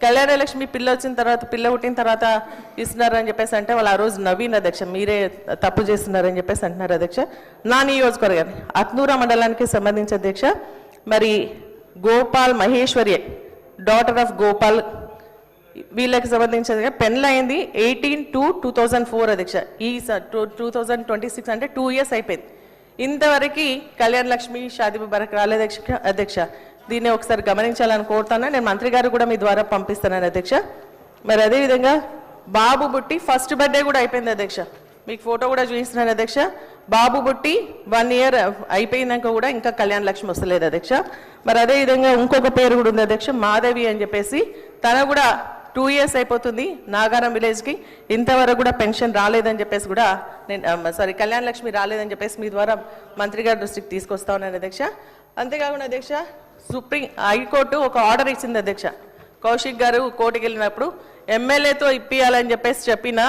కళ్యాణ లక్ష్మి పిల్ల వచ్చిన తర్వాత పిల్ల పుట్టిన తర్వాత ఇస్తున్నారని చెప్పేసి అంటే వాళ్ళు ఆ రోజు నవీన్ అధ్యక్ష మీరే తప్పు చేస్తున్నారని చెప్పేసి అంటున్నారు అధ్యక్ష. నా నియోజకవర్గాన్ని అత్నూర మండలానికి సంబంధించి అధ్యక్ష మరి గోపాల్ మహేశ్వరి డాటర్ ఆఫ్ గోపాల్ వీళ్ళకి సంబంధించి పెళ్ళయింది 18/2/2004 అధ్యక్ష. ఈ 2026 అంటే 2 years అయిపోయింది. ఇంతవరకు కళ్యాణ లక్ష్మి షాదీ ముబారక్ రాలేదు అధ్యక్ష. దీన్ని ఒకసారి గమనించాలని కోరుతాను. నేను మంత్రి గారు కూడా మీ ద్వారా పంపిస్తున్నాను అధ్యక్ష. మరి అదేవిధంగా బాబు బుట్టి ఫస్ట్ బర్త్డే కూడా అయిపోయింది అధ్యక్ష. మీకు ఫోటో కూడా చూపిస్తున్నాను అధ్యక్ష. బాబు బుట్టి 1 year అయిపోయినాక కూడా ఇంకా కళ్యాణ లక్ష్మి వస్తలేదు అధ్యక్ష. మరి అదేవిధంగా ఇంకొక పేరు కూడా ఉంది అధ్యక్ష, మాధవి అని చెప్పేసి. తన కూడా 2 years అయిపోతుంది నాగారం విలేజ్కి, ఇంతవరకు కూడా పెన్షన్ రాలేదని చెప్పేసి కూడా నేను కళ్యాణ లక్ష్మి రాలేదని చెప్పేసి మీ ద్వారా మంత్రి గారి దృష్టికి తీసుకొస్తా ఉన్నాను అధ్యక్ష. అంతేకాకుండా అధ్యక్ష సుప్రీం హైకోర్టు ఒక ఆర్డర్ ఇచ్చింది అధ్యక్ష. కౌశిక్ గారు కోర్టుకి వెళ్ళినప్పుడు ఎమ్మెల్యేతో ఇప్పియాలని చెప్పేసి చెప్పినా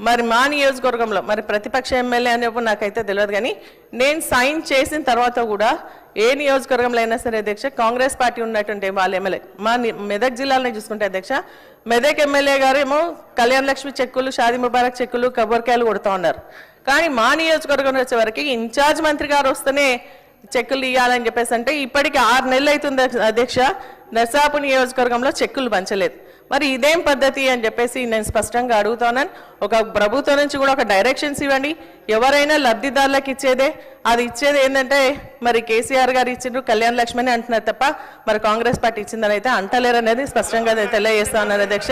మరి మా నియోజకవర్గంలో మరి ప్రతిపక్ష ఎమ్మెల్యే అనేప్పుడు నాకైతే తెలియదు, కానీ నేను సైన్ చేసిన తర్వాత కూడా ఏ నియోజకవర్గంలో అయినా సరే అధ్యక్ష కాంగ్రెస్ పార్టీ ఉన్నటువంటి వాళ్ళ ఎమ్మెల్యే మా మెదక్ జిల్లాలోనే చూసుకుంటే అధ్యక్ష మెదక్ ఎమ్మెల్యే గారు ఏమో కళ్యాణ లక్ష్మి చెక్కులు షాదీ ముబారక్ చెక్కులు కొబ్బరికాయలు కొడుతూ ఉన్నారు. కానీ మా నియోజకవర్గం వచ్చే వరకు ఇన్ఛార్జ్ మంత్రి గారు వస్తేనే చెక్కులు ఇవ్వాలని చెప్పేసి అంటే ఇప్పటికి 6 నెలలు అవుతుంది అధ్యక్ష. నర్సాపూర్ నియోజకవర్గంలో చెక్కులు పంచలేదు. మరి ఇదేం పద్ధతి అని చెప్పేసి నేను స్పష్టంగా అడుగుతున్నాను. ఒక ప్రభుత్వం నుంచి కూడా ఒక డైరెక్షన్స్ ఇవ్వండి. ఎవరైనా లబ్ధిదారులకు ఇచ్చేదే, అది ఇచ్చేది ఏంటంటే మరి కేసీఆర్ గారు ఇచ్చిండ్రు కళ్యాణ లక్ష్మి అని అంటున్నారు తప్ప మరి కాంగ్రెస్ పార్టీ ఇచ్చిందని అయితే అంటలేరు అనేది స్పష్టంగా తెలియజేస్తా ఉన్నాను అధ్యక్ష.